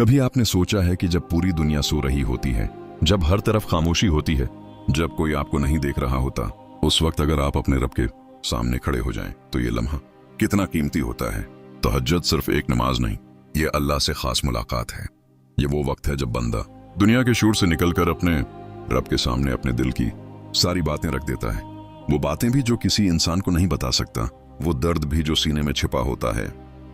कभी आपने सोचा है कि जब पूरी दुनिया सो रही होती है, जब हर तरफ खामोशी होती है, जब कोई आपको नहीं देख रहा होता, उस वक्त अगर आप अपने रब के सामने खड़े हो जाएं, तो ये लम्हा कितना कीमती होता है। तहज्जुद सिर्फ एक नमाज नहीं, ये अल्लाह से खास मुलाकात है। ये वो वक्त है जब बंदा दुनिया के शोर से निकलकर अपने रब के सामने अपने दिल की सारी बातें रख देता है। वो बातें भी जो किसी इंसान को नहीं बता सकता, वो दर्द भी जो सीने में छिपा होता है,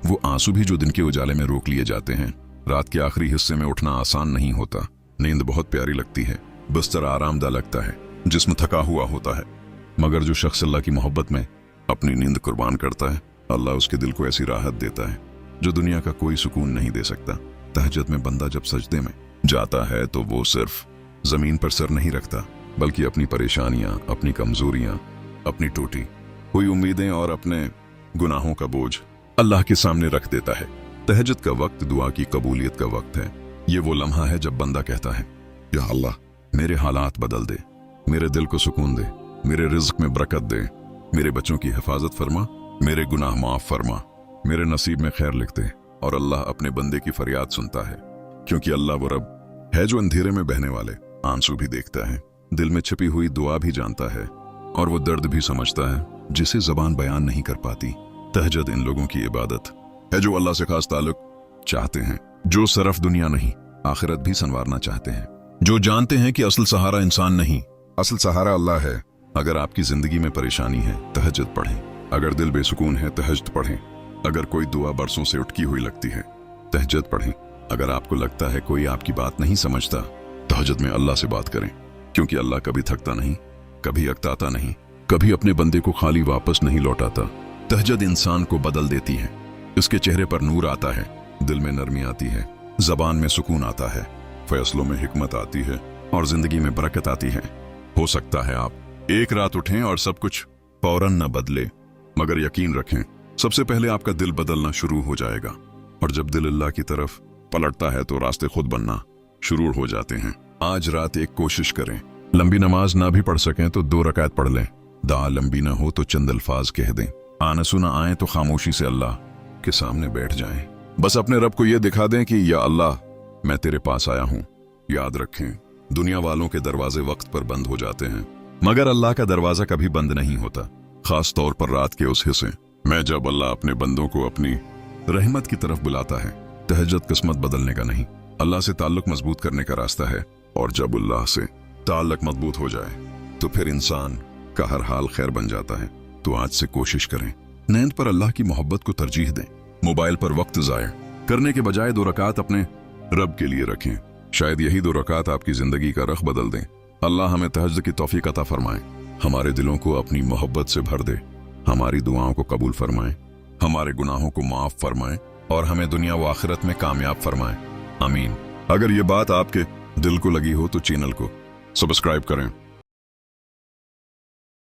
वो आंसू भी जो दिन के उजाले में रोक लिए जाते हैं। रात के आखिरी हिस्से में उठना आसान नहीं होता। नींद बहुत प्यारी लगती है, बिस्तर आरामदाह लगता है, जिस्म थका हुआ होता है, मगर जो शख्स अल्लाह की मोहब्बत में अपनी नींद कुर्बान करता है, अल्लाह उसके दिल को ऐसी राहत देता है जो दुनिया का कोई सुकून नहीं दे सकता। तहज्जुद में बंदा जब सजदे में जाता है तो वो सिर्फ जमीन पर सर नहीं रखता, बल्कि अपनी परेशानियां, अपनी कमजोरियां, अपनी टूटी हुई उम्मीदें और अपने गुनाहों का बोझ अल्लाह के सामने रख देता है। तहज्जुद का वक्त दुआ की कबूलियत का वक्त है। ये वो लम्हा है जब बंदा कहता है, या अल्लाह मेरे हालात बदल दे, मेरे दिल को सुकून दे, मेरे रिज्क में बरकत दे, मेरे बच्चों की हिफाजत फरमा, मेरे गुनाह माफ फरमा, मेरे नसीब में खैर लिख दे। और अल्लाह अपने बंदे की फरियाद सुनता है, क्योंकि अल्लाह वो रब है जो अंधेरे में बहने वाले आंसू भी देखता है, दिल में छिपी हुई दुआ भी जानता है, और वो दर्द भी समझता है जिसे जबान बयान नहीं कर पाती। तहज्जुद इन लोगों की इबादत है जो अल्लाह से खास ताल्लुक चाहते हैं, जो सिर्फ दुनिया नहीं आखिरत भी संवारना चाहते हैं, जो जानते हैं कि असल सहारा इंसान नहीं, असल सहारा अल्लाह है। अगर आपकी जिंदगी में परेशानी है, तहज्जुद पढ़ें। अगर दिल बेसुकून है, तहज्जुद पढ़ें। अगर कोई दुआ बरसों से उटकी हुई लगती है, तहज्जुद पढ़ें। अगर आपको लगता है कोई आपकी बात नहीं समझता, तहज्जुद में अल्लाह से बात करें, क्योंकि अल्लाह कभी थकता नहीं, कभी अकताता नहीं, कभी अपने बंदे को खाली वापस नहीं लौटाता। तहज्जुद इंसान को बदल देती है। इसके चेहरे पर नूर आता है, दिल में नरमी आती है, जबान में सुकून आता है, फैसलों में हिकमत आती है, और जिंदगी में बरकत आती है। हो सकता है आप एक रात उठें और सब कुछ फौरन न बदले, मगर यकीन रखें सबसे पहले आपका दिल बदलना शुरू हो जाएगा। और जब दिल अल्लाह की तरफ पलटता है तो रास्ते खुद बनना शुरू हो जाते हैं। आज रात एक कोशिश करें, लंबी नमाज ना भी पढ़ सकें तो 2 रकात पढ़ लें। दुआ लंबी ना हो तो चंद अल्फाज कह दें। आना सुना आए तो खामोशी से अल्लाह के सामने बैठ जाएं। बस अपने रब को यह दिखा दें कि या अल्लाह मैं तेरे पास आया हूं। याद रखें, दुनिया वालों के दरवाजे वक्त पर बंद हो जाते हैं, मगर अल्लाह का दरवाजा कभी बंद नहीं होता, खास तौर पर रात के उस हिस्से में जब अल्लाह अपने बंदों को अपनी रहमत की तरफ बुलाता है। तहज्जुद किस्मत बदलने का नहीं, अल्लाह से ताल्लुक मजबूत करने का रास्ता है। और जब अल्लाह से ताल्लुक मजबूत हो जाए तो फिर इंसान का हर हाल खैर बन जाता है। तो आज से कोशिश करें, नींद पर अल्लाह की मोहब्बत को तरजीह दें। मोबाइल पर वक्त जाया करने के बजाय 2 रकात अपने रब के लिए रखें। शायद यही 2 रकात आपकी जिंदगी का रख बदल दें। अल्लाह हमें तहज्जुद की तौफीक अता फरमाए, हमारे दिलों को अपनी मोहब्बत से भर दे, हमारी दुआओं को कबूल फरमाए, हमारे गुनाहों को माफ फरमाए, और हमें दुनिया व आखिरत में कामयाब फरमाए। आमीन। अगर ये बात आपके दिल को लगी हो तो चैनल को सब्सक्राइब करें।